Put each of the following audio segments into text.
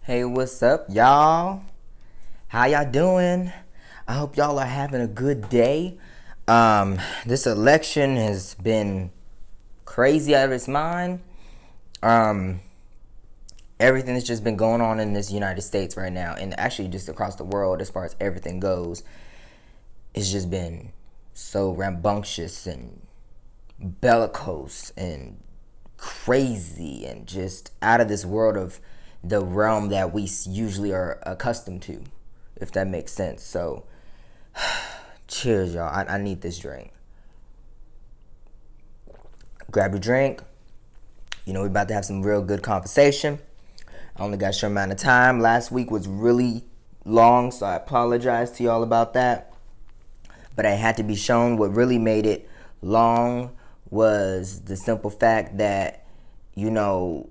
Hey, what's up, y'all? How y'all doing? I hope y'all are having a good day. This election has been crazy out of its mind. Everything that's just been going on in this United States right now, and actually just across the world as far as everything goes, it's just been so rambunctious and bellicose and crazy and just out of this world of the realm that we usually are accustomed to, if that makes sense. So, cheers, y'all. I need this drink. Grab your drink. You know, we're about to have some real good conversation. I only got a short amount of time. Last week was really long, so I apologize to y'all about that. But I had to be shown. What really made it long was the simple fact that, you know,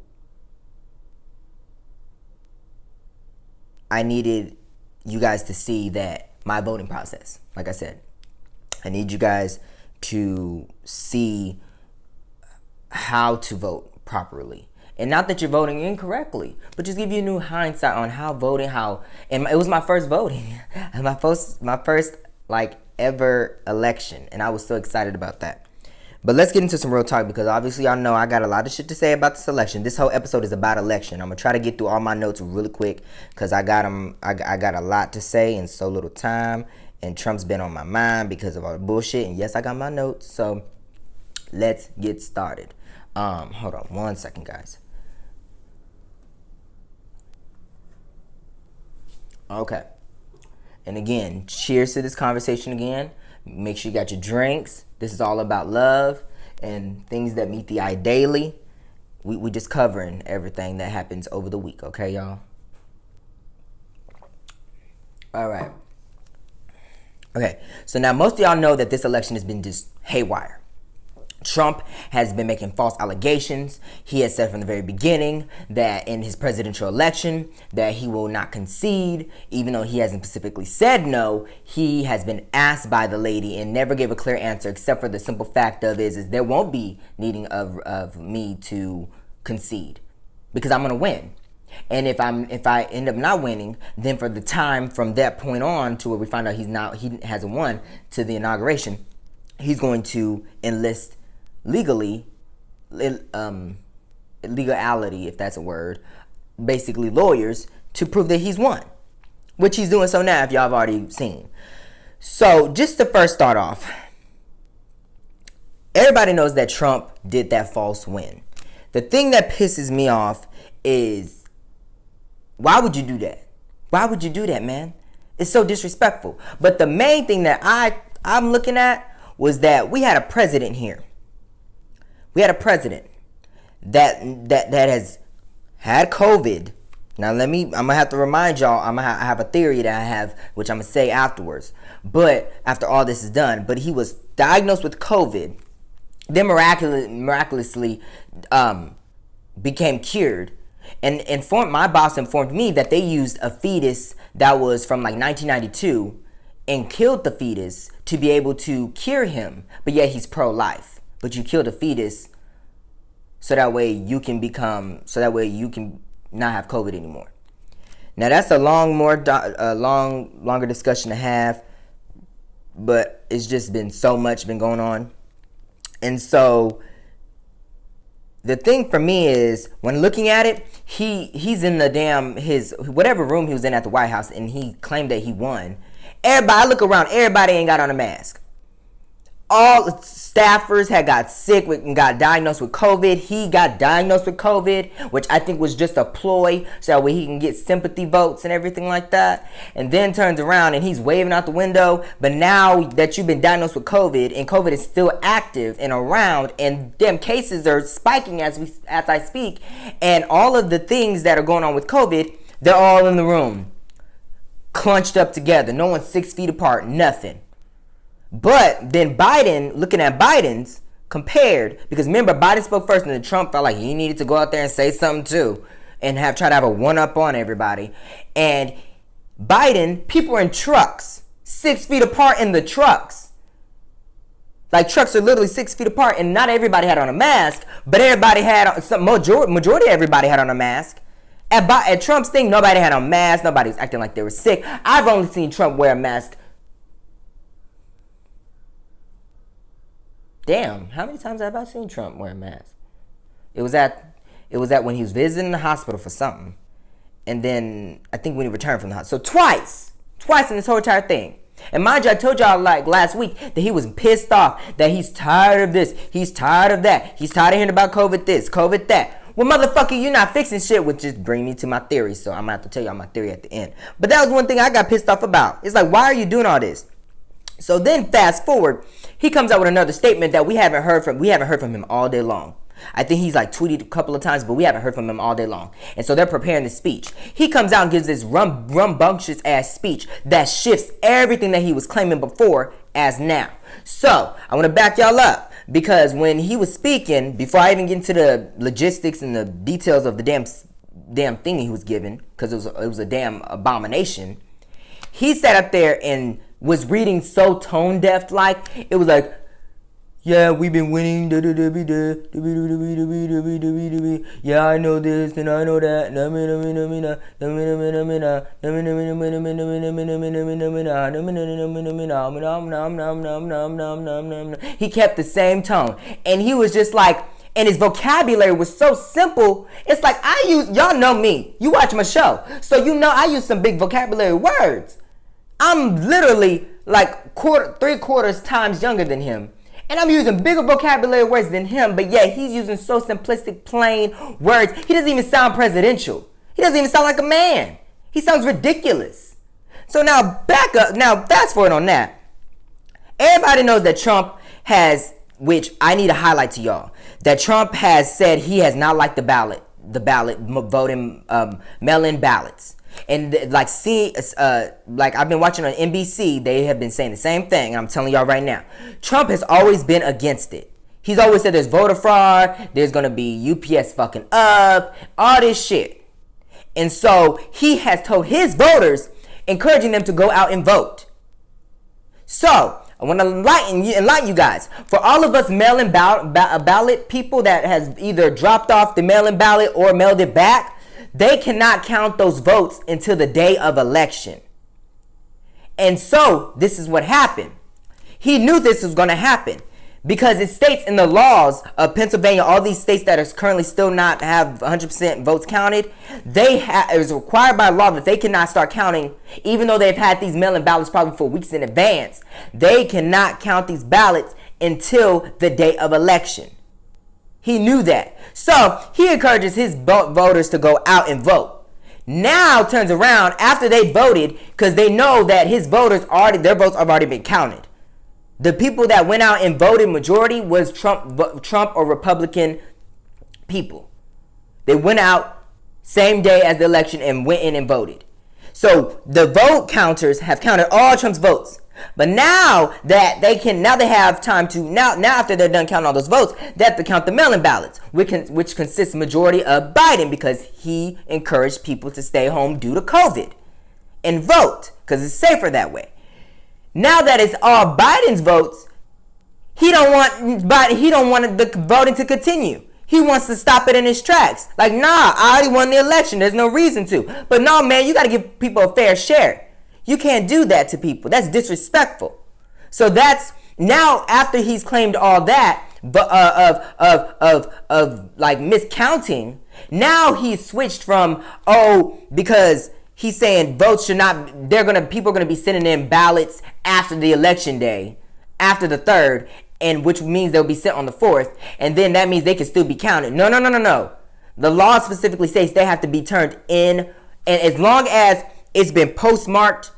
I needed you guys to see that my voting process, like I said, I need you guys to see how to vote properly. And not that you're voting incorrectly, but just give you a new hindsight on how voting, and it was my first voting, my first like ever election, and I was so excited about that. But let's get into some real talk, because obviously y'all know I got a lot of shit to say about this election. This whole episode is about election. I'm gonna try to get through all my notes really quick, because I got a lot to say in so little time, and Trump's been on my mind because of all the bullshit. And yes, I got my notes, so let's get started. Hold on one second, guys. Okay. And again, cheers to this conversation again. Make sure you got your drinks. This is all about love and things that meet the eye daily. We just covering everything that happens over the week, okay, y'all? All right. Okay, so now most of y'all know that this election has been just haywire. Trump has been making false allegations. He has said from the very beginning that in his presidential election that he will not concede, even though he hasn't specifically said no. He has been asked by the lady and never gave a clear answer, except for the simple fact of is there won't be needing of me to concede, because I'm gonna win. And if I end up not winning, then for the time from that point on to where we find out he hasn't won to the inauguration, he's going to enlist legality, if that's a word, basically lawyers, to prove that he's won, which he's doing so now, if y'all have already seen. So just to first start off, everybody knows that Trump did that false win. The thing that pisses me off is, why would you do that? Why would you do that, man? It's so disrespectful. But the main thing that I'm looking at was that we had a president here. We had a president that has had COVID. Now I'm gonna have to remind y'all, I have a theory that I have, which I'm gonna say afterwards. But after all this is done, but he was diagnosed with COVID, then miraculously became cured. And my boss informed me that they used a fetus that was from like 1992 and killed the fetus to be able to cure him. But yet he's pro-life. But you kill the fetus so that way you can not have COVID anymore. Now that's a longer discussion to have, but it's just been so much been going on. And so the thing for me is, when looking at it, he's in his whatever room he was in at the White House, and he claimed that he won. Everybody, I look around, everybody ain't got on a mask. All staffers had got sick and got diagnosed with COVID. He got diagnosed with COVID, which I think was just a ploy so that way he can get sympathy votes and everything like that. And then turns around and he's waving out the window. But now that you've been diagnosed with COVID and COVID is still active and around, and them cases are spiking as I speak, and all of the things that are going on with COVID, they're all in the room, clunched up together. No one's 6 feet apart, nothing. But then Biden, looking at Biden's compared, because remember, Biden spoke first, and then Trump felt like he needed to go out there and say something too, and try to have a one-up on everybody. And Biden, people are in trucks, 6 feet apart in the trucks. Like, trucks are literally 6 feet apart, and not everybody had on a mask, but everybody had, majority of everybody had on a mask. At Trump's thing, nobody had on masks. Nobody was acting like they were sick. I've only seen Trump wear a mask. Damn, how many times have I seen Trump wear a mask? It was at when he was visiting the hospital for something. And then I think when he returned from the hospital. So twice in this whole entire thing. And mind you, I told y'all like last week that he was pissed off, that he's tired of this, he's tired of that, he's tired of hearing about COVID this, COVID that. Well, motherfucker, you're not fixing shit, which just bring me to my theory. So I'm gonna have to tell y'all my theory at the end. But that was one thing I got pissed off about. It's like, why are you doing all this? So then fast forward, he comes out with another statement that we haven't heard from him all day long. I think he's like tweeted a couple of times, but we haven't heard from him all day long. And so they're preparing the speech. He comes out and gives this rambunctious ass speech that shifts everything that he was claiming before as now. So I want to back y'all up, because when he was speaking, before I even get into the logistics and the details of the damn thing he was given, because it was a damn abomination, he sat up there and was reading so tone deaf, like it was like, yeah, we've been winning. Yeah, I know this and I know that. He kept the same tone. And he was just like, and his vocabulary was so simple. It's like y'all know me. You watch my show. So you know I use some big vocabulary words. I'm literally like 3/4 times younger than him. And I'm using bigger vocabulary words than him, but yet he's using so simplistic, plain words. He doesn't even sound presidential. He doesn't even sound like a man. He sounds ridiculous. So now back up. Now fast forward on that. Everybody knows that Trump has, which I need to highlight to y'all, that Trump has said he has not liked the ballot voting, mail-in ballots. And like I've been watching on NBC, they have been saying the same thing, and I'm telling y'all right now, Trump has always been against it. He's always said there's voter fraud, there's gonna be UPS fucking up, all this shit. And so he has told his voters, encouraging them to go out and vote. So I want to enlighten you guys. For all of us mail-in ballot people that has either dropped off the mail-in ballot or mailed it back, they cannot count those votes until the day of election. And so this is what happened. He knew this was going to happen because it states in the laws of Pennsylvania, all these states that are currently still not have 100% votes counted, it was required by law that they cannot start counting, even though they've had these mail-in ballots probably for weeks in advance. They cannot count these ballots until the day of election. He knew that. So he encourages his voters to go out and vote. Now turns around after they voted, because they know that their votes have already been counted. The people that went out and voted, majority was Trump or Republican people. They went out same day as the election and went in and voted. So the vote counters have counted all Trump's votes. But now that they have time to, now after they're done counting all those votes, they have to count the mail-in ballots, which consists majority of Biden, because he encouraged people to stay home due to COVID and vote, because it's safer that way. Now that it's all Biden's votes, he don't want the voting to continue. He wants to stop it in its tracks. Like, nah, I already won the election. There's no reason to. But no, man, you got to give people a fair share. You can't do that to people. That's disrespectful. So that's now, after he's claimed all that, but of like miscounting, now he's switched from, because he's saying votes should not, people are gonna be sending in ballots after the election day, after the 3rd, and which means they'll be sent on the 4th, and then that means they can still be counted. No. The law specifically states they have to be turned in, and as long as it's been postmarked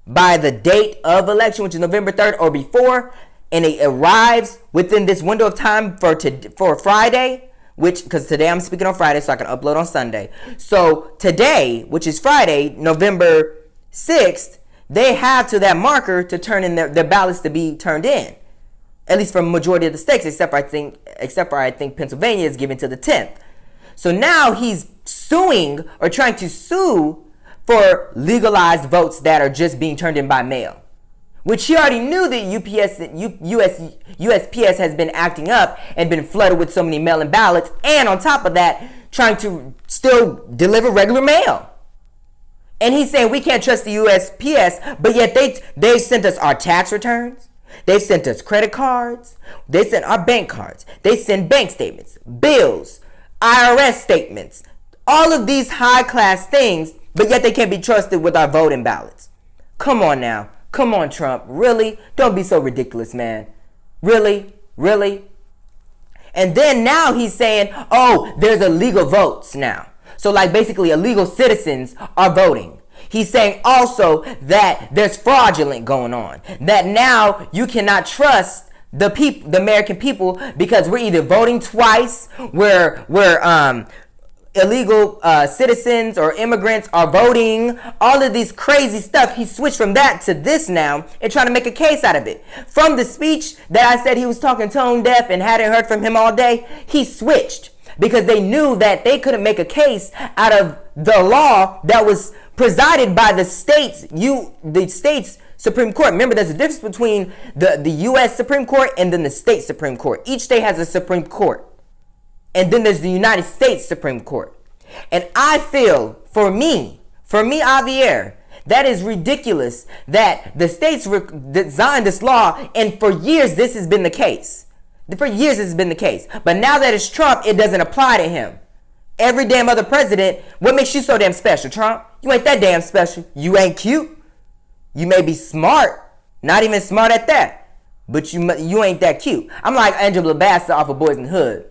by the date of election, which is November 3rd or before, and it arrives within this window of time for Friday, because today I'm speaking on Friday so I can upload on Sunday. So today, which is Friday, November 6th, they have to that marker to turn in their ballots to be turned in. At least for majority of the states, except for I think Pennsylvania is given to the 10th. So now he's suing or trying to sue for legalized votes that are just being turned in by mail, which he already knew that USPS has been acting up and been flooded with so many mail-in ballots. And on top of that, trying to still deliver regular mail. And he's saying we can't trust the USPS, but yet they sent us our tax returns. They sent us credit cards. They sent our bank cards. They send bank statements, bills, IRS statements, all of these high-class things, but yet they can't be trusted with our voting ballots. Come on now. Come on, Trump. Really? Don't be so ridiculous, man. Really? Really? And then now he's saying, oh, there's illegal votes now. So like basically illegal citizens are voting. He's saying also that there's fraudulent going on. That now you cannot trust the people, the American people, because we're either voting twice, we're illegal citizens or immigrants are voting, all of these crazy stuff. He switched from that to this now and trying to make a case out of it. From the speech that I said he was talking tone deaf and hadn't heard from him all day, he switched because they knew that they couldn't make a case out of the law that was presided by the states Supreme Court. Remember, there's a difference between the U.S. Supreme Court and then the state Supreme Court. Each state has a Supreme Court. And then there's the United States Supreme Court. And I feel, for me, Javier, that is ridiculous that the states designed this law, and for years this has been the case. For years this has been the case. But now that it's Trump, it doesn't apply to him. Every damn other president, what makes you so damn special, Trump? You ain't that damn special. You ain't cute. You may be smart, not even smart at that, but you ain't that cute. I'm like Angela Bassett off of Boys in the Hood.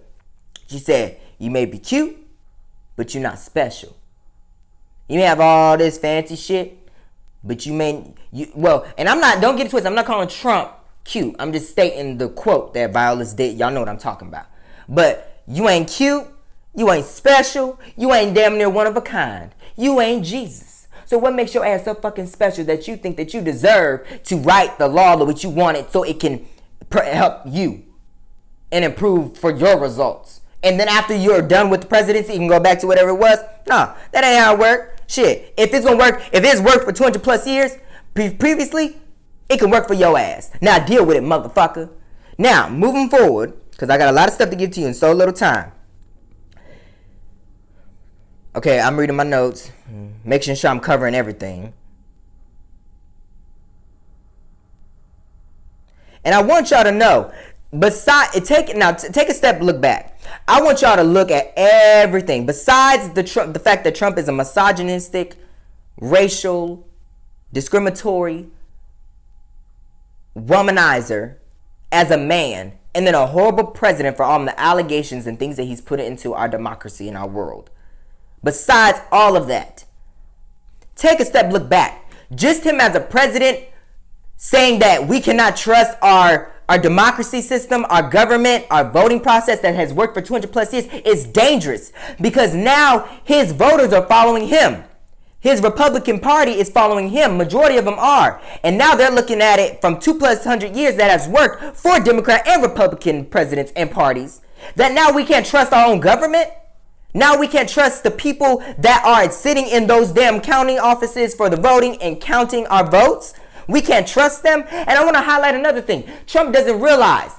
She said, you may be cute, but you're not special. You may have all this fancy shit, but and I'm not, don't get it twisted, I'm not calling Trump cute. I'm just stating the quote that Violas did. Y'all know what I'm talking about. But you ain't cute, you ain't special, you ain't damn near one of a kind. You ain't Jesus. So what makes your ass so fucking special that you think that you deserve to write the law the way you want it so it can help you and improve for your results? And then after you're done with the presidency, you can go back to whatever it was. No, that ain't how it works. Shit, if it's gonna work, if it's worked for 200 plus years previously, it can work for your ass. Now deal with it, motherfucker. Now, moving forward, because I got a lot of stuff to give to you in so little time. Okay, I'm reading my notes, making sure I'm covering everything. And I want y'all to know, take a step, look back. I want y'all to look at everything besides the fact that Trump is a misogynistic, racial, discriminatory, womanizer as a man, and then a horrible president for all the allegations and things that he's put into our democracy and our world. Besides all of that, take a step, look back. Just him as a president saying that we cannot trust our democracy system, our government, our voting process that has worked for 200 plus years is dangerous because now his voters are following him. His Republican Party is following him. Majority of them are. And now they're looking at it from 200+ years that has worked for Democrat and Republican presidents and parties. That now we can't trust our own government. Now we can't trust the people that are sitting in those damn counting offices for the voting and counting our votes. We can't trust them. And I want to highlight another thing. Trump doesn't realize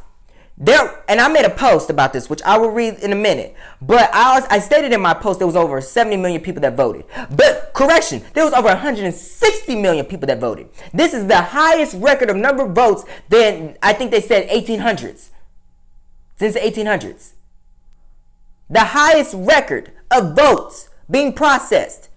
and I made a post about this, which I will read in a minute. But I stated in my post there was over 70 million people that voted. But correction, there was over 160 million people that voted. This is the highest record of number of votes than I think they said 1800s. Since the 1800s. The highest record of votes being processed.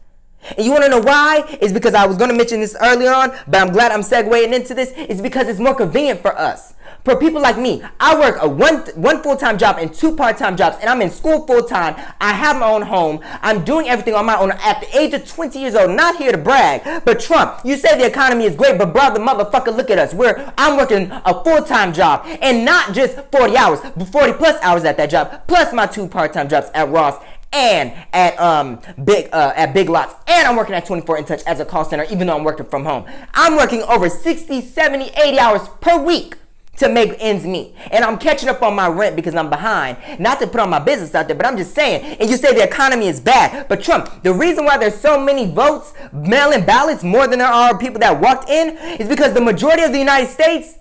And you want to know why? It's because I was going to mention this early on, but I'm glad I'm segueing into this. It's because it's more convenient for us. For people like me, I work a one full-time job and 2 part-time jobs, and I'm in school full-time. I have my own home. I'm doing everything on my own at the age of 20 years old. Not here to brag, but Trump, you say the economy is great, but brother, motherfucker, look at us. I'm working a full-time job, and not just 40 hours, but 40 plus hours at that job, plus my 2 part-time jobs at Ross and at Big Lots, and I'm working at 24 In Touch as a call center, even though I'm working from home. I'm working over 60, 70, 80 hours per week to make ends meet. And I'm catching up on my rent because I'm behind. Not to put on my business out there, but I'm just saying, and you say the economy is bad. But Trump, the reason why there's so many votes, mail-in ballots, more than there are people that walked in, is because the majority of the United States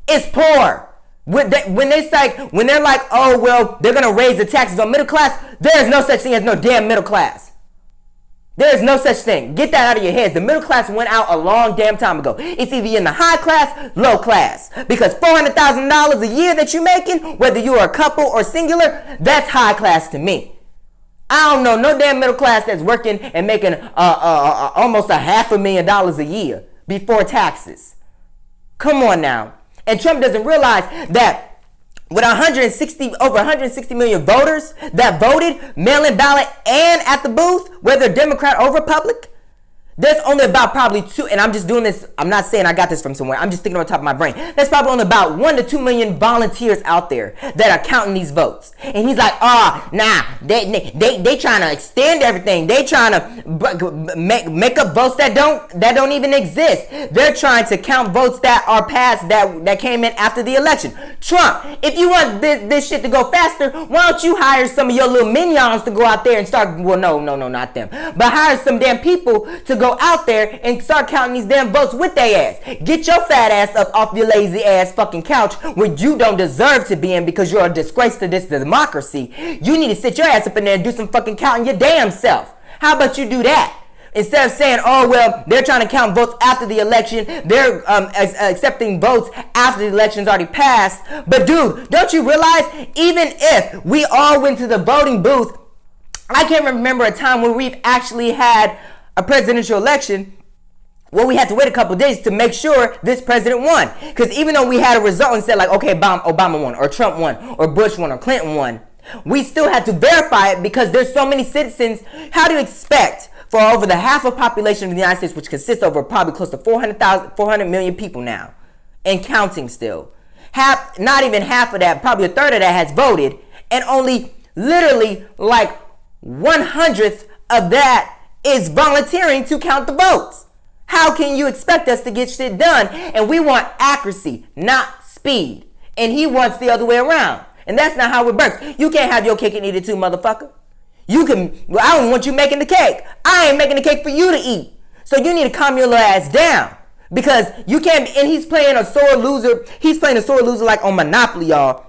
is poor. When they're like, oh, well, they're going to raise the taxes on middle class, there is no such thing as no damn middle class. There is no such thing. Get that out of your heads. The middle class went out a long damn time ago. It's either in the high class, low class. Because $400,000 a year that you're making, whether you're a couple or singular, that's high class to me. I don't know no damn middle class that's working and making almost $500,000 a year before taxes. Come on now. And Trump doesn't realize that with over 160 million voters that voted mail-in ballot and at the booth, whether Democrat or Republican, there's only about probably two, and I'm just doing this, I'm not saying I got this from somewhere, I'm just thinking on top of my brain. There's probably only about 1 to 2 million volunteers out there that are counting these votes. And he's like, they trying to extend everything. They trying to make up votes that don't even exist. They're trying to count votes that are passed that came in after the election. Trump, if you want this shit to go faster, why don't you hire some of your little minions to go out there and start, well, no, not them, but hire some damn people to go out there and start counting these damn votes with their ass. Get your fat ass up off your lazy ass fucking couch where you don't deserve to be in because you're a disgrace to this democracy. You need to sit your ass up in there and do some fucking counting your damn self. How about you do that? Instead of saying, oh, well, they're trying to count votes after the election. They're accepting votes after the election's already passed. But dude, don't you realize even if we all went to the voting booth, I can't remember a time where we've actually had a presidential election where we had to wait a couple days to make sure this president won. Because even though we had a result and said like, okay, Obama won, or Trump won, or Bush won, or Clinton won, we still had to verify it because there's so many citizens. How do you expect for over the half of population of the United States, which consists over probably close to 400 million people now, and counting still, not even half of that, probably a third of that has voted, and only literally like 1/100th of that is volunteering to count the votes. How can you expect us to get shit done? And we want accuracy, not speed. And he wants the other way around. And that's not how it works. You can't have your cake and eat it too, motherfucker. I don't want you making the cake. I ain't making the cake for you to eat. So you need to calm your little ass down. Because you can't, and he's playing a sore loser. He's playing a sore loser like on Monopoly, y'all.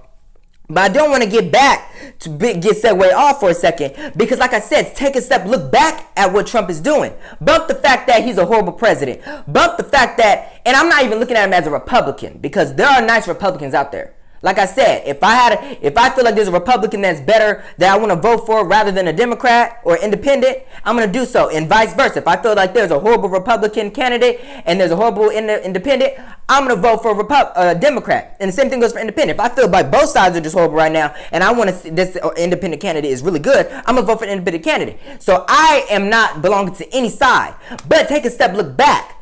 But I don't want to get segue off for a second because, like I said, take a step, look back at what Trump is doing. Bump the fact that he's a horrible president. Bump the fact that, and I'm not even looking at him as a Republican because there are nice Republicans out there. Like I said, if I feel like there's a Republican that's better that I want to vote for rather than a Democrat or independent, I'm going to do so. And vice versa. If I feel like there's a horrible Republican candidate and there's a horrible independent, I'm going to vote for a Democrat. And the same thing goes for independent. If I feel like both sides are just horrible right now and I want to see this independent candidate is really good, I'm going to vote for an independent candidate. So I am not belonging to any side. But take a step, look back.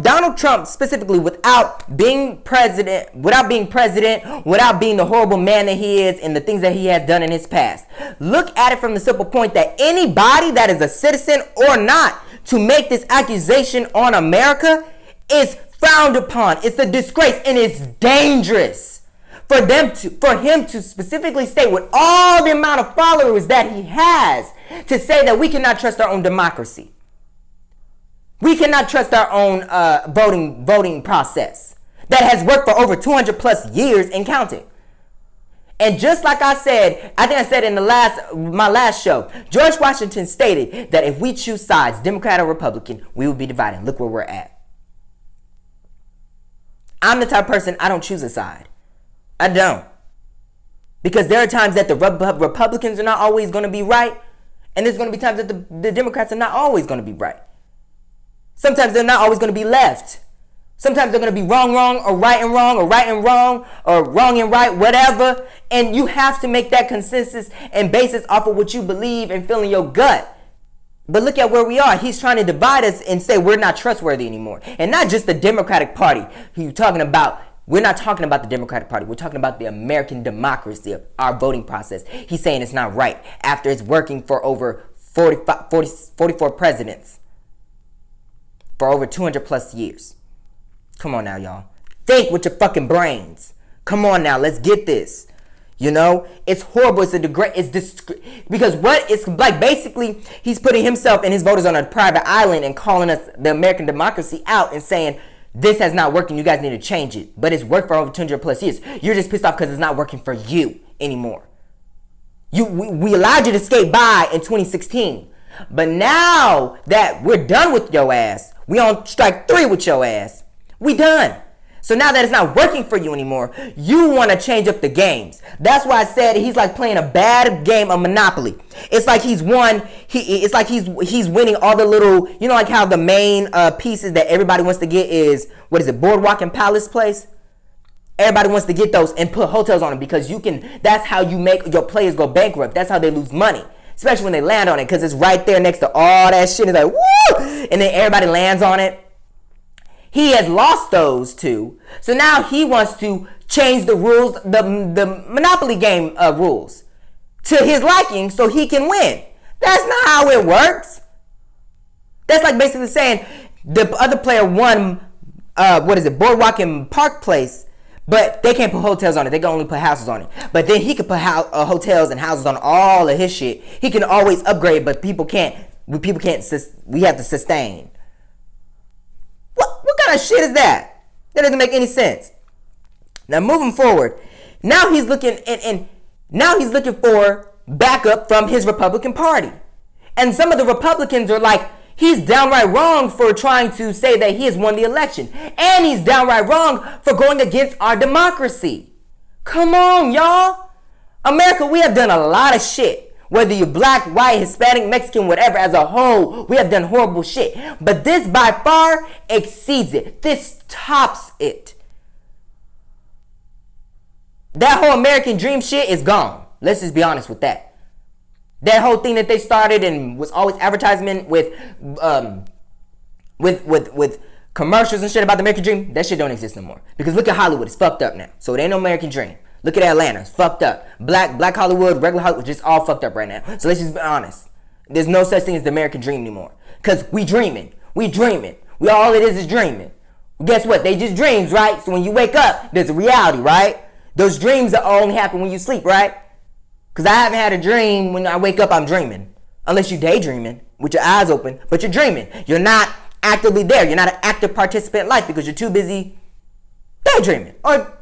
Donald Trump specifically, without being president, without being the horrible man that he is and the things that he has done in his past. Look at it from the simple point that anybody that is a citizen or not to make this accusation on America is frowned upon. It's a disgrace and it's dangerous for him to specifically state with all the amount of followers that he has to say that we cannot trust our own democracy. We cannot trust our own voting process that has worked for over 200 plus years and counting. And just like I said, I think I said in my last show, George Washington stated that if we choose sides, Democrat or Republican, we will be divided. Look where we're at. I'm the type of person, I don't choose a side. I don't. Because there are times that the Republicans are not always going to be right, and there's going to be times that the Democrats are not always going to be right. Sometimes they're not always going to be left. Sometimes they're going to be wrong, or right and wrong, or right and wrong, or wrong and right, whatever. And you have to make that consensus and basis off of what you believe and feel in your gut. But look at where we are. He's trying to divide us and say we're not trustworthy anymore. And not just the Democratic Party who you're talking about. We're not talking about the Democratic Party. We're talking about the American democracy of our voting process. He's saying it's not right after it's working for over 44 presidents. For over 200 plus years. Come on now, y'all. Think with your fucking brains. Come on now, let's get this. You know, it's horrible. Because what it's like, basically, he's putting himself and his voters on a private island and calling us the American democracy out and saying, this has not worked and you guys need to change it. But it's worked for over 200 plus years. You're just pissed off because it's not working for you anymore. We allowed you to skate by in 2016. But now that we're done with your ass, we on strike 3 with your ass. We done. So now that it's not working for you anymore, you want to change up the games. That's why I said he's like playing a bad game of Monopoly. It's like he's won. It's like he's winning all the little, like how the main pieces that everybody wants to get is, what is it, Boardwalk and Palace Place? Everybody wants to get those and put hotels on them because that's how you make your players go bankrupt. That's how they lose money. Especially when they land on it because it's right there next to all that shit. It's like, woo! And then everybody lands on it. He has lost those two. So now he wants to change the rules, the Monopoly game rules to his liking so he can win. That's not how it works. That's like basically saying the other player won, Boardwalk and Park Place, but they can't put hotels on it. They can only put houses on it. But then he can put hotels and houses on all of his shit. He can always upgrade, but people can't. We have to sustain. What kind of shit is that? That doesn't make any sense. Now moving forward, now he's looking for backup from his Republican Party, and some of the Republicans are like, he's downright wrong for trying to say that he has won the election, and he's downright wrong for going against our democracy. Come on, y'all. America, we have done a lot of shit. Whether you're black, white, Hispanic, Mexican, whatever, as a whole, we have done horrible shit. But this by far exceeds it. This tops it. That whole American dream shit is gone. Let's just be honest with that. That whole thing that they started and was always advertisement with commercials and shit about the American dream, that shit don't exist no more. Because look at Hollywood, it's fucked up now. So it ain't no American dream. Look at Atlanta, it's fucked up. Black Hollywood, regular Hollywood, just all fucked up right now. So let's just be honest. There's no such thing as the American dream anymore. Because we dreaming. All it is dreaming. Guess what? They just dreams, right? So when you wake up, there's a reality, right? Those dreams only happen when you sleep, right? Because I haven't had a dream when I wake up, I'm dreaming. Unless you're daydreaming with your eyes open, but you're dreaming. You're not actively there. You're not an active participant in life because you're too busy daydreaming or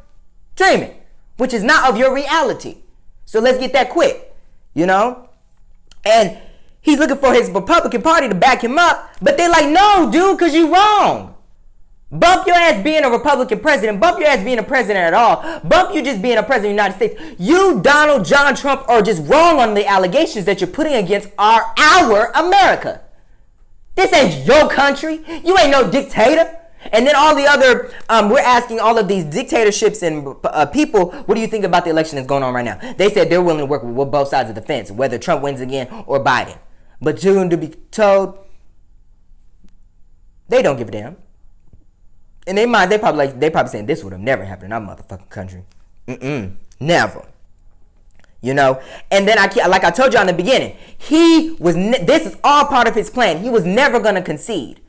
dreaming, which is not of your reality. So let's get that quick, And he's looking for his Republican Party to back him up, but they're like, no, dude, because you're wrong. Bump your ass being a Republican president. Bump your ass being a president at all. Bump you just being a president of the United States. You, Donald John Trump, are just wrong on the allegations that you're putting against our America. This ain't your country. You ain't no dictator. And then all the other, we're asking all of these dictatorships and people, what do you think about the election that's going on right now? They said they're willing to work with both sides of the fence, whether Trump wins again or Biden. But soon to be told, they don't give a damn. In their mind, they probably saying this would have never happened in our motherfucking country. Never. And then like I told you in the beginning, this is all part of his plan. He was never going to concede.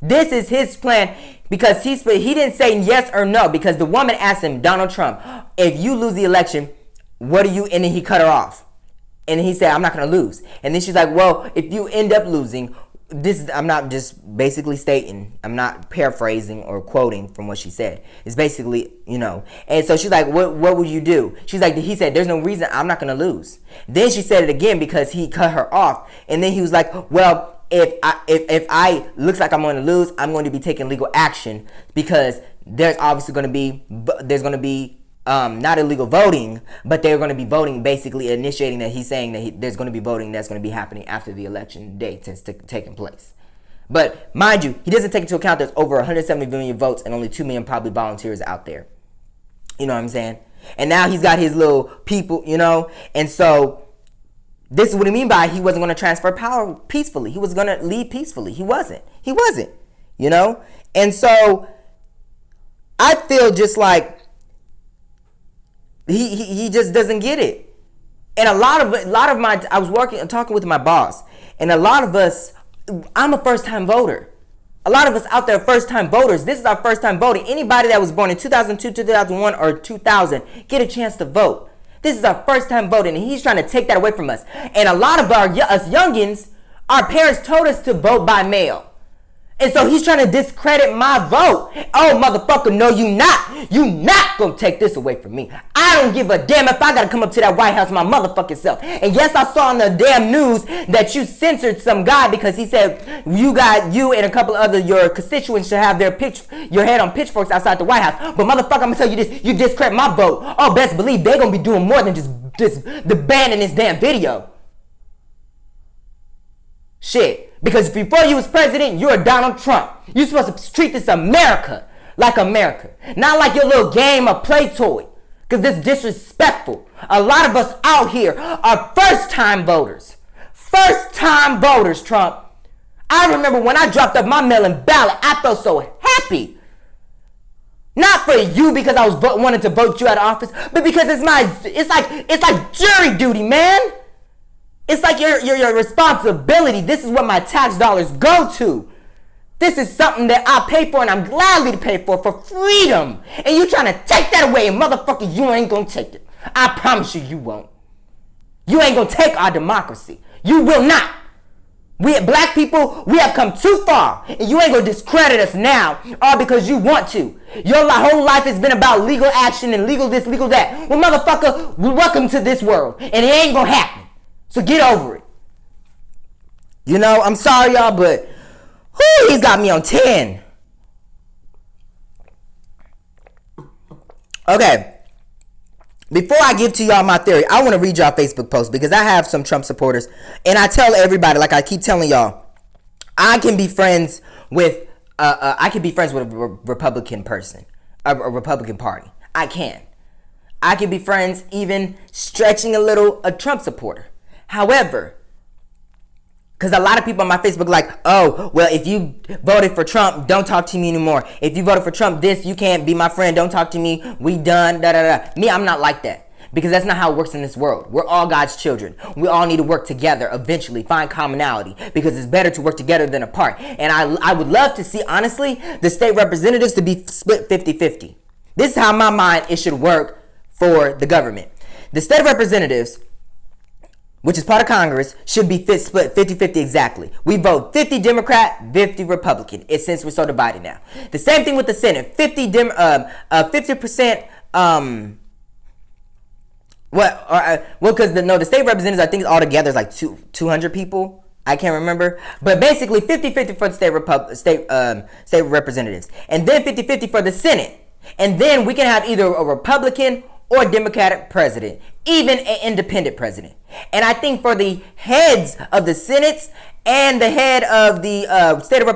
This is his plan because he didn't say yes or no because the woman asked him, Donald Trump, if you lose the election, what do you, and then he cut her off. And he said, I'm not going to lose. And then she's like, well, if you end up losing, I'm not just basically stating, I'm not paraphrasing or quoting from what she said. It's basically, And so she's like, what would you do? She's like, he said, there's no reason, I'm not going to lose. Then she said it again because he cut her off. And then he was like, well, if I looks like I'm going to lose, I'm going to be taking legal action because there's obviously going to be not illegal voting, but they're going to be voting, basically initiating that he's saying that there's going to be voting that's going to be happening after the election date has taken place. But mind you, he doesn't take into account there's over 170 million votes and only 2 million probably volunteers out there. You know what I'm saying? And now he's got his little people, and so this is what I mean by he wasn't going to transfer power peacefully. He was going to lead peacefully. He wasn't, And so I feel just like he just doesn't get it. And a lot of my, I was talking with my boss, and a lot of us, I'm a first-time voter. A lot of us out there are first-time voters. This is our first time voting. Anybody that was born in 2002, 2001, or 2000, get a chance to vote. This is our first time voting, and he's trying to take that away from us. And a lot of us youngins, our parents told us to vote by mail. And so he's trying to discredit my vote. Oh, motherfucker, no, you not. You not gonna take this away from me. I don't give a damn if I gotta come up to that White House my motherfucking self. And yes, I saw on the damn news that you censored some guy because he said you and a couple other your constituents should have your head on pitchforks outside the White House. But motherfucker, I'm gonna tell you this, you discredit my vote. Oh, best believe they're gonna be doing more than just the banning this damn video. Shit. Because before you was president, you're Donald Trump. You're supposed to treat this America like America. Not like your little game of play toy. Because this is disrespectful. A lot of us out here are first-time voters. First-time voters, Trump. I remember when I dropped up my mail-in ballot, I felt so happy. Not for you because I was wanting to vote you out of office, but because it's like jury duty, man. It's like your responsibility. This is what my tax dollars go to. This is something that I pay for and I'm gladly to pay for freedom. And you trying to take that away and motherfucker, you ain't gonna take it. I promise you, you won't. You ain't gonna take our democracy. You will not. We black people, we have come too far. And you ain't gonna discredit us now all because you want to. Your whole life has been about legal action and legal this, legal that. Well, motherfucker, welcome to this world. And it ain't gonna happen. So get over it. You know, I'm sorry, y'all, but he's got me on 10. Okay. Before I give to y'all my theory, I want to read y'all Facebook post because I have some Trump supporters. And I tell everybody, like I keep telling y'all, I can be friends with a Republican person, a Republican Party. I can. I can be friends, even stretching a Trump supporter. However, because a lot of people on my Facebook like, oh, well, if you voted for Trump, don't talk to me anymore. If you voted for Trump, you can't be my friend. Don't talk to me. We done, da-da-da. Me, I'm not like that. Because that's not how it works in this world. We're all God's children. We all need to work together eventually, find commonality. Because it's better to work together than apart. And I would love to see, honestly, the state representatives to be split 50-50. This is how in my mind it should work for the government. The state representatives, which is part of Congress, should be split 50-50 exactly. We vote 50 Democrat, 50 Republican. It's since we're so divided now. The same thing with the Senate. 50%. Because the state representatives, I think altogether is like 200 people. I can't remember. But basically 50-50 for the state representatives. And then 50-50 for the Senate. And then we can have either a Republican or Democratic president, even an independent president. And I think for the heads of the Senates and the head of the state of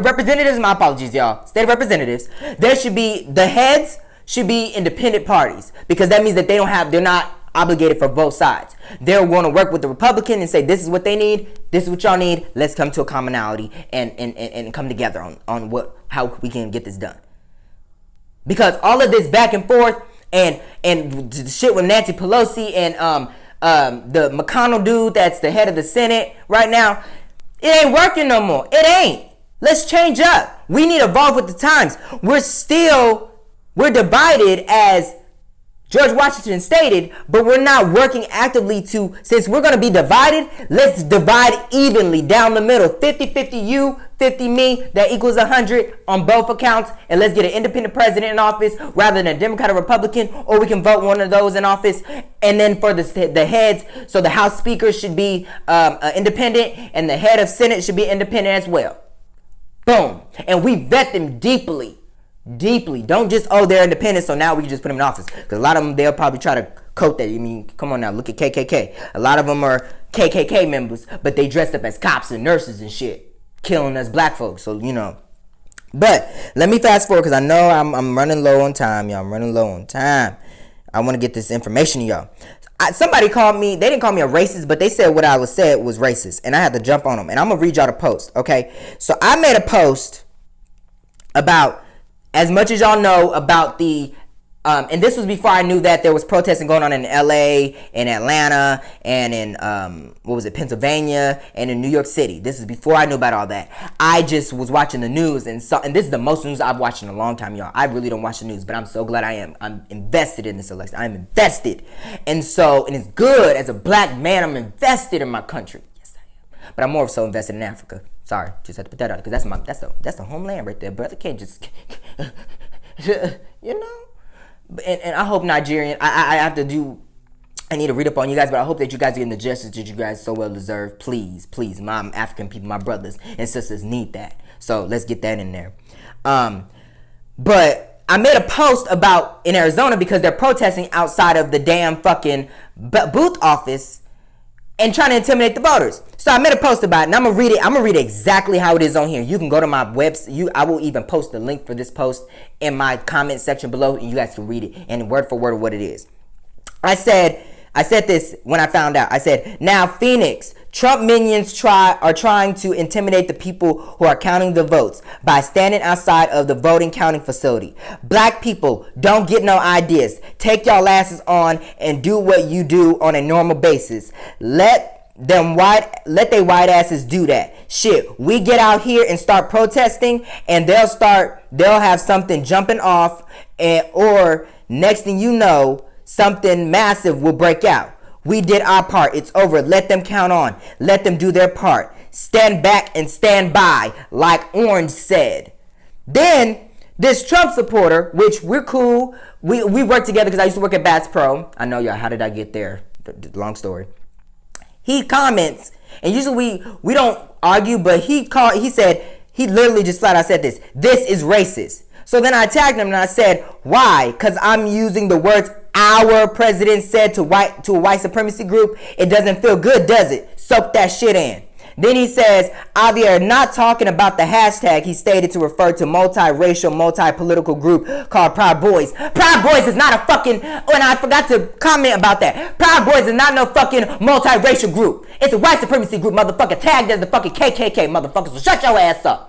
representatives, my apologies, y'all, state of representatives, the heads should be independent parties, because that means that they're not obligated for both sides. They're going to work with the Republican and say, this is what they need, this is what y'all need, let's come to a commonality and come together on how we can get this done. Because all of this back and forth and the shit with Nancy Pelosi and the McConnell dude that's the head of the Senate right now, it ain't working no more. It ain't. Let's change up. We need to evolve with the times. We're divided, as George Washington stated, but we're not working actively since we're going to be divided, let's divide evenly down the middle. 50-50 you, 50 me, that equals 100 on both accounts. And let's get an independent president in office rather than a Democrat or Republican, or we can vote one of those in office. And then for the heads, so the House Speaker should be independent and the head of Senate should be independent as well. Boom. And we vet them deeply. Don't just, they're independent, so now we can just put them in office. Because a lot of them, they'll probably try to coat that. I mean, come on now, look at KKK. A lot of them are KKK members, but they dressed up as cops and nurses and shit, killing us black folks. So, you know. But let me fast forward, because I know I'm running low on time, y'all. I'm running low on time. I want to get this information to y'all. Somebody called me, they didn't call me a racist, but they said what I said was racist, and I had to jump on them. And I'm going to read y'all the post, okay? So I made a post about, as much as y'all know about the, and this was before I knew that there was protesting going on in LA, in Atlanta, and in, Pennsylvania, and in New York City. This is before I knew about all that. I just was watching the news and this is the most news I've watched in a long time, y'all. I really don't watch the news, but I'm so glad I am. I'm invested in this election. I'm invested. And it's good. As a black man, I'm invested in my country. Yes, I am. but I'm more so invested in Africa. Sorry, just had to put that out because that's the homeland right there, brother. Can't just you know. And I hope Nigerian. I have to do. I need to read up on you guys, but I hope that you guys are getting the justice that you guys so well deserve. Please, please, my African people, my brothers and sisters need that. So let's get that in there. But I made a post about in Arizona because they're protesting outside of the damn fucking booth office and trying to intimidate the voters. So I made a post about it, and I'm gonna read it. I'm gonna read exactly how it is on here. You can go to my website. I will even post the link for this post in my comment section below, and you guys can read it and word for word what it is. I said this when I found out. I said, now Phoenix, Trump minions are trying to intimidate the people who are counting the votes by standing outside of the voting counting facility. Black people, don't get no ideas. Take y'all asses on and do what you do on a normal basis. Let they white asses do that. Shit, we get out here and start protesting, and they'll have something jumping off, or next thing you know, something massive will break out. We did our part. It's over. Let them count on. Let them do their part. Stand back and stand by, like Orange said. Then this Trump supporter, which we're cool, we work together because I used to work at Bats Pro. I know y'all. How did I get there? Long story. He comments, and usually we don't argue, but he said, he literally just flat out said this. This is racist. So then I tagged him and I said, why? Because I'm using the words our president said to a white supremacy group. It doesn't feel good, does it? Soak that shit in. Then he says, we are not talking about the hashtag he stated to refer to multiracial, multi-political group called Proud Boys. Proud Boys is not a fucking, and I forgot to comment about that. Proud Boys is not no fucking multiracial group. It's a white supremacy group, motherfucker, tagged as the fucking KKK, motherfucker, so shut your ass up.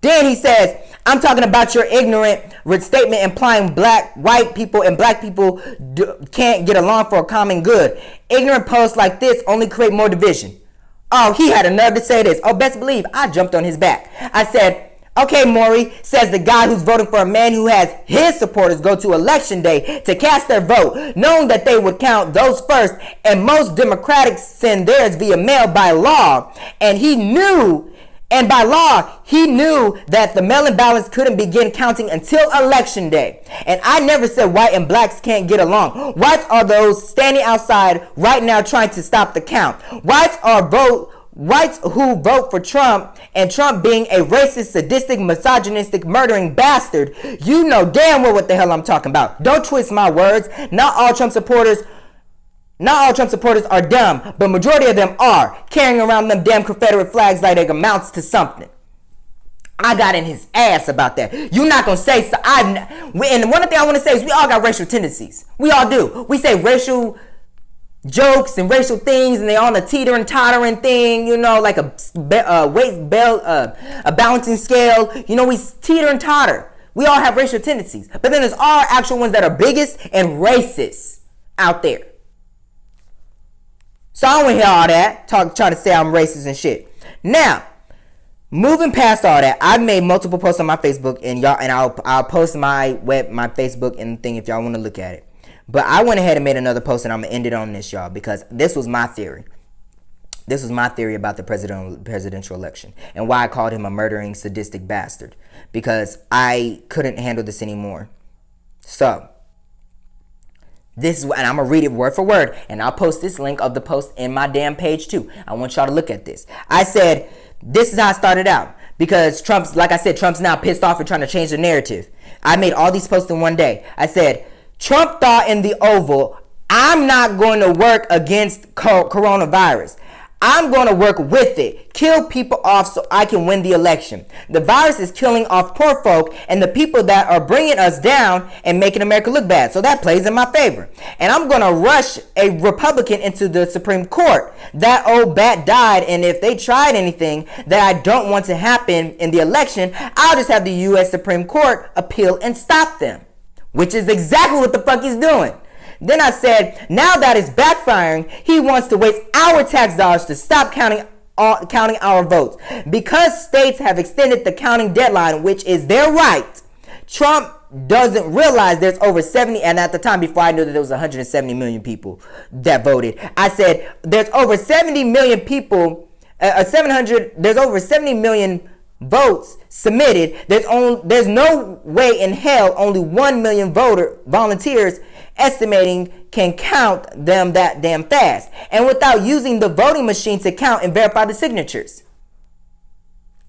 Then he says, I'm talking about your ignorant statement implying white people and black people can't get along for a common good. Ignorant posts like this only create more division. Oh, he had a nerve to say this. Oh, best believe I jumped on his back. I said, okay, Maury, says the guy who's voting for a man who has his supporters go to election day to cast their vote, knowing that they would count those first, and most Democrats send theirs via mail by law. And by law, he knew that the mail-in ballots couldn't begin counting until election day. And I never said white and blacks can't get along. Whites are those standing outside right now trying to stop the count. Whites who vote for Trump, and Trump being a racist, sadistic, misogynistic, murdering bastard. You know damn well what the hell I'm talking about. Don't twist my words. Not all Trump supporters are dumb, but majority of them are, carrying around them damn Confederate flags like it amounts to something. I got in his ass about that. You're not going to say so. And one thing I want to say is we all got racial tendencies. We all do. We say racial jokes and racial things, and they on a teeter and tottering thing, you know, like a balancing scale. You know, we teeter and totter. We all have racial tendencies. But then there's all actual ones that are biggest and racist out there. So I don't want to hear all that, trying to say I'm racist and shit. Now, moving past all that, I've made multiple posts on my Facebook, and I'll post my Facebook and thing if y'all want to look at it. But I went ahead and made another post, and I'm gonna end it on this, y'all, because this was my theory. This was my theory about the presidential election and why I called him a murdering, sadistic bastard, because I couldn't handle this anymore. So this is, and I'm gonna read it word for word, and I'll post this link of the post in my damn page too. I want y'all to look at this. I said, this is how I started out, because Trump's now pissed off and trying to change the narrative. I made all these posts in one day. I said, Trump thought in the Oval, I'm not going to work against coronavirus. I'm going to work with it, kill people off so I can win the election. The virus is killing off poor folk and the people that are bringing us down and making America look bad. So that plays in my favor. And I'm going to rush a Republican into the Supreme Court. That old bat died, and if they tried anything that I don't want to happen in the election, I'll just have the U.S. Supreme Court appeal and stop them, which is exactly what the fuck he's doing. Then I said, now that is backfiring, he wants to waste our tax dollars to stop counting our votes. Because states have extended the counting deadline, which is their right, Trump doesn't realize there's over 70, and at the time before I knew that there was 170 million people that voted, I said there's over 70 million people There's over 70 million votes submitted. There's no way in hell only 1 million volunteers estimating can count them that damn fast, and without using the voting machine to count and verify the signatures.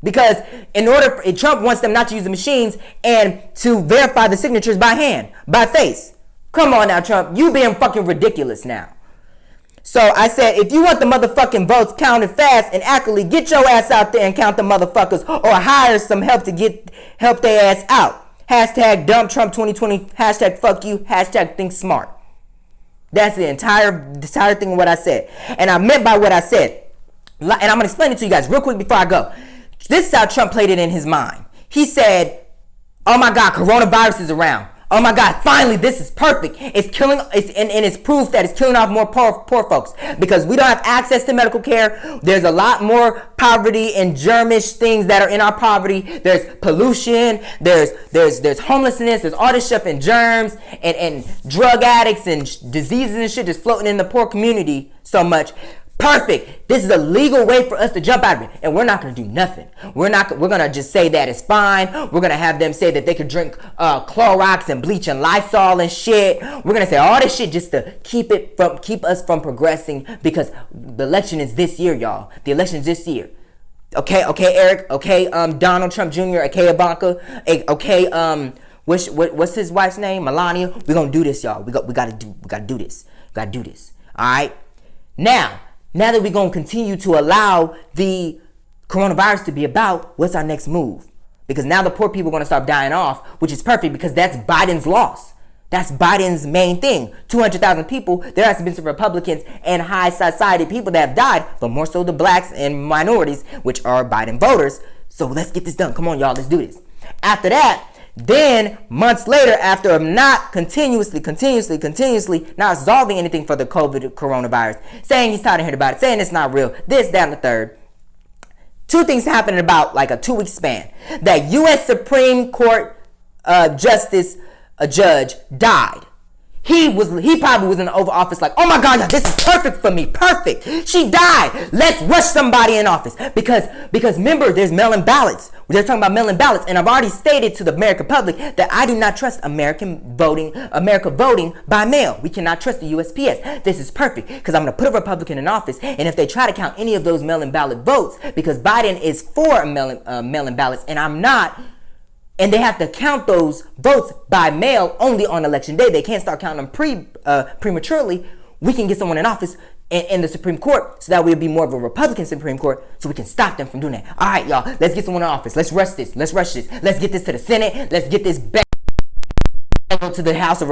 Because Trump wants them not to use the machines and to verify the signatures by hand, by face. Come on now, Trump, you being fucking ridiculous now. So I said, if you want the motherfucking votes counted fast and accurately, get your ass out there and count the motherfuckers, or hire some help to help their ass out. Hashtag dump Trump 2020, hashtag fuck you, hashtag think smart. That's the entire thing of what I said. And I meant by what I said, and I'm going to explain it to you guys real quick before I go. This is how Trump played it in his mind. He said, oh my God, coronavirus is around. Oh my God, finally, this is perfect. It's killing, and it's proof that it's killing off more poor folks because we don't have access to medical care. There's a lot more poverty and germish things that are in our poverty. There's pollution, there's homelessness, there's all this stuff and germs and drug addicts and diseases and shit just floating in the poor community so much. Perfect. This is a legal way for us to jump out of it, and we're not going to do nothing. We're going to just say that it's fine. We're going to have them say that they could drink Clorox and bleach and Lysol and shit. We're going to say all this shit just to keep us from progressing, because the election is this year, y'all. The election is this year. Okay, Eric. Okay, Donald Trump Jr. Okay, Ivanka. Okay, what's his wife's name? Melania. We're going to do this, y'all. We got to do this. All right. Now that we're going to continue to allow the coronavirus to be about, what's our next move? Because now the poor people are going to start dying off, which is perfect because that's Biden's loss. That's Biden's main thing. 200,000 people. There has been some Republicans and high society people that have died, but more so the blacks and minorities, which are Biden voters. So let's get this done. Come on, y'all. Let's do this. After that, then months later, after not continuously not solving anything for the coronavirus, saying he's tired of hearing about it, saying it's not real, this, that, and the third, two things happened in about like a 2-week span. That U.S. Supreme Court judge died. He probably was in the Oval Office like, oh my God, this is perfect for me. Perfect. She died. Let's rush somebody in office. Because remember, there's mail-in ballots. They're talking about mail-in ballots. And I've already stated to the American public that I do not trust America voting by mail. We cannot trust the USPS. This is perfect because I'm going to put a Republican in office. And if they try to count any of those mail-in ballot votes, because Biden is for mail-in ballots and I'm not, and they have to count those votes by mail only on election day. They can't start counting them prematurely. We can get someone in office in the Supreme Court, so that would be more of a Republican Supreme Court, so we can stop them from doing that. All right, y'all, let's get someone in office. Let's rush this. Let's get this to the Senate. Let's get this back to the House of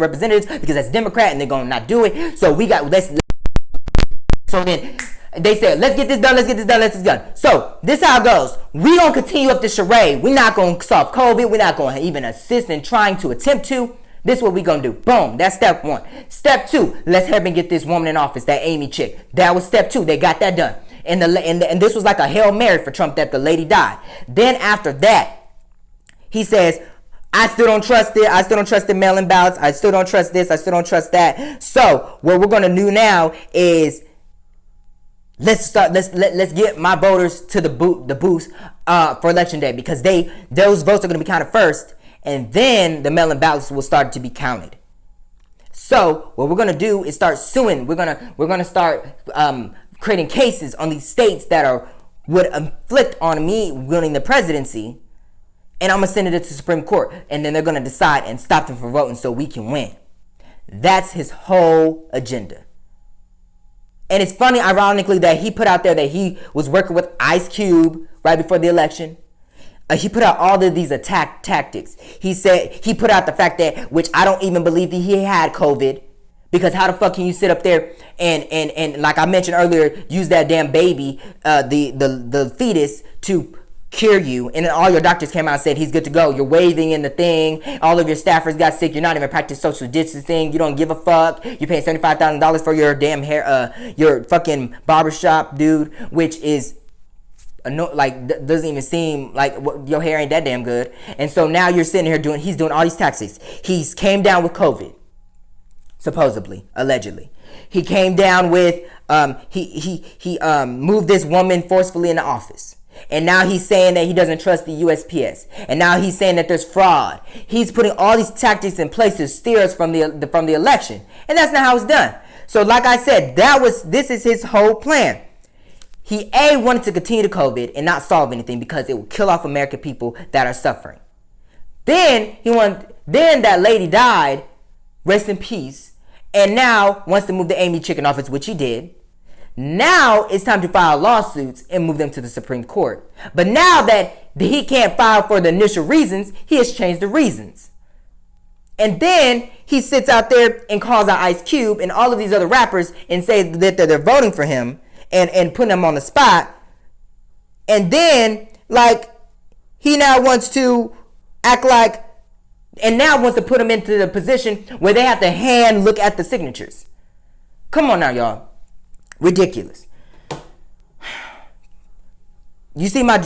Representatives, because that's Democrat and they're gonna not do it. So so then they said, let's get this done. So this is how it goes. We don't continue up the charade. We're not going to solve COVID. We're not going to even assist in trying to attempt to. This is what we're going to do. Boom. That's step 1. Step 2, let's help and get this woman in office, that Amy chick. That was step 2. They got that done. And this was like a Hail Mary for Trump that the lady died. Then after that, he says, I still don't trust it. I still don't trust the mail-in ballots. I still don't trust this. I still don't trust that. So what we're going to do now is, let's get my voters to the booth for election day, because those votes are going to be counted first, and then the mail-in ballots will start to be counted. So what we're going to do is start suing. We're going to start creating cases on these states that would inflict on me winning the presidency, and I'm going to send it to the Supreme Court, and then they're going to decide and stop them from voting so we can win. That's his whole agenda. And it's funny, ironically, that he put out there that he was working with Ice Cube right before the election. He put out all of these attack tactics. He put out the fact that, which I don't even believe that he had COVID, because how the fuck can you sit up there and like I mentioned earlier, use that damn baby, the fetus, to cure you, and then all your doctors came out and said he's good to go. You're waving in the thing. All of your staffers got sick. You're not even practicing social distancing. You don't give a fuck. You're paying $75,000 for your damn hair, your fucking barbershop dude, which is doesn't even seem like your hair ain't that damn good. And so now you're sitting here he's doing all these tactics. He's came down with COVID. supposedly, allegedly. He came down with he moved this woman forcefully in the office. And now he's saying that he doesn't trust the USPS. And now he's saying that there's fraud. He's putting all these tactics in place to steer us from the election. And that's not how it's done. So like I said, this is his whole plan. He wanted to continue the COVID and not solve anything because it will kill off American people that are suffering. Then that lady died, rest in peace, and now wants to move the Amy Chicken office, which he did. Now it's time to file lawsuits and move them to the Supreme Court. But now that he can't file for the initial reasons, he has changed the reasons. And then he sits out there and calls out Ice Cube and all of these other rappers and says that they're voting for him and putting him on the spot. And then, like, he now wants to act like, and now wants to put him into the position where they have to hand look at the signatures. Come on now, y'all. Ridiculous. You see my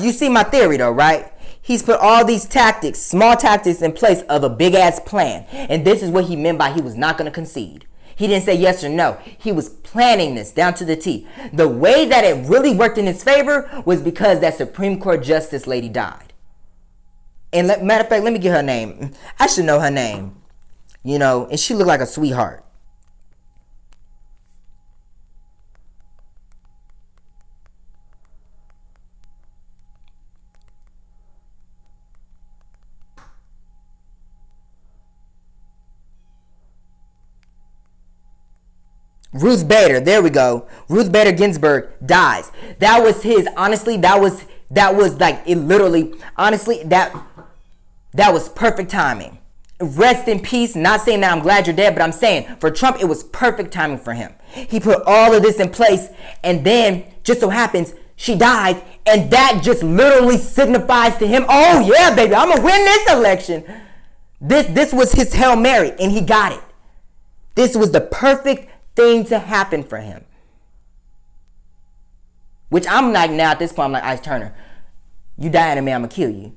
theory though, right? He's put all these tactics, small tactics in place of a big ass plan. And this is what he meant by he was not going to concede. He didn't say yes or no. He was planning this down to the T. The way that it really worked in his favor was because that Supreme Court Justice lady died. And matter of fact, let me get her name. I should know her name. You know, and she looked like a sweetheart. Ruth Bader, there we go. Ruth Bader Ginsburg dies. That was his, honestly, that was like, it literally, honestly, that was perfect timing. Rest in peace. Not saying that I'm glad you're dead, but I'm saying for Trump, it was perfect timing for him. He put all of this in place, and then just so happens she dies, and that just literally signifies to him, oh yeah, baby, I'm gonna win this election. This was his Hail Mary, and he got it. This was the perfect thing to happen for him. Which I'm like, now at this point, I'm like, Ice Turner, you dying to me, I'm gonna kill you.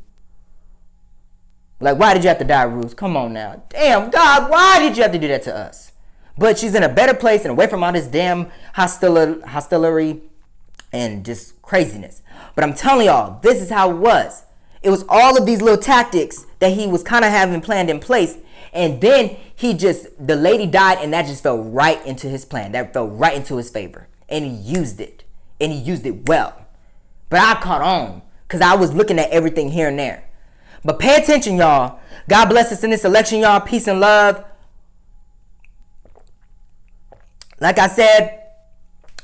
Like, why did you have to die, Ruth? Come on now. Damn, God, why did you have to do that to us? But she's in a better place and away from all this damn hostility and just craziness. But I'm telling y'all, this is how it was. It was all of these little tactics that he was kind of having planned in place. And then the lady died, and that just fell right into his plan. That fell right into his favor. And he used it. And he used it well. But I caught on, because I was looking at everything here and there. But pay attention, y'all. God bless us in this election, y'all. Peace and love. Like I said,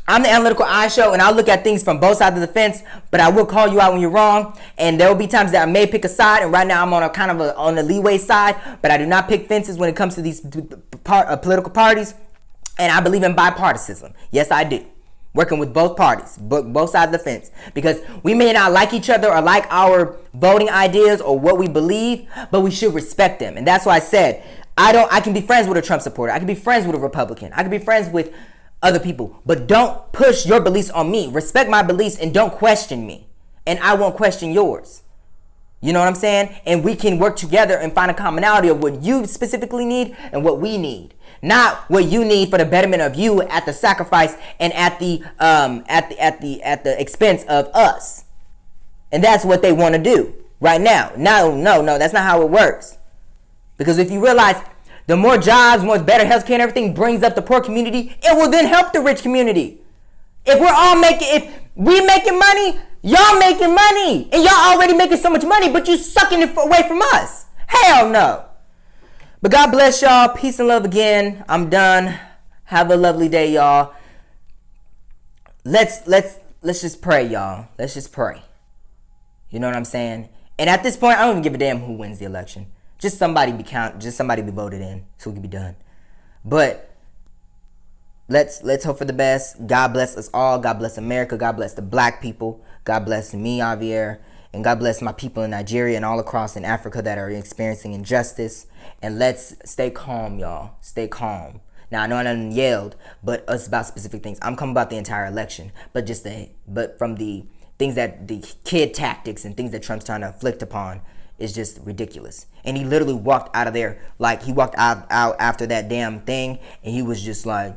I'm the Analytical Eye Show, and I'll look at things from both sides of the fence, but I will call you out when you're wrong. And there will be times that I may pick a side, and right now I'm on a kind of on the leeway side, but I do not pick fences when it comes to these political parties. And I believe in bipartisanship. Yes, I do. Working with both parties, both sides of the fence. Because we may not like each other or like our voting ideas or what we believe, but we should respect them. And that's why I said, I can be friends with a Trump supporter. I can be friends with a Republican. I can be friends with other people, but don't push your beliefs on me. Respect my beliefs and don't question me, and I won't question yours. You know what I'm saying? And we can work together and find a commonality of what you specifically need and what we need, not what you need for the betterment of you at the sacrifice and at the expense of us. And that's what they want to do right now. No, that's not how it works. Because if you realize, the more jobs, more better healthcare and everything brings up the poor community, it will then help the rich community. If we making money, y'all making money. And y'all already making so much money, but you sucking it away from us. Hell no. But God bless y'all. Peace and love again. I'm done. Have a lovely day, y'all. Let's just pray, y'all. Let's just pray. You know what I'm saying? And at this point, I don't even give a damn who wins the election. Just somebody be voted in so we can be done. But let's hope for the best. God bless us all. God bless America. God bless the black people. God bless me, Javier. And God bless my people in Nigeria and all across in Africa that are experiencing injustice. And let's stay calm, y'all. Stay calm. Now, I know I done yelled, but it's about specific things. I'm coming about the entire election. But from the things that the kid tactics and things that Trump's trying to inflict upon is just ridiculous. And he literally walked out of there. Like, he walked out after that damn thing, and he was just like,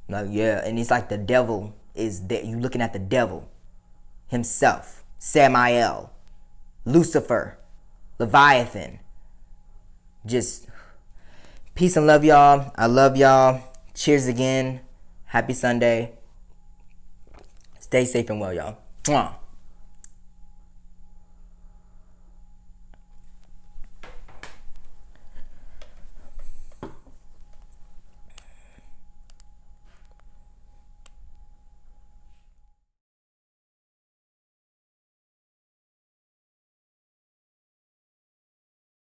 yeah. And it's like the devil is there. You looking at the devil himself. Samael. Lucifer. Leviathan. Just peace and love, y'all. I love y'all. Cheers again. Happy Sunday. Stay safe and well, y'all. Mwah.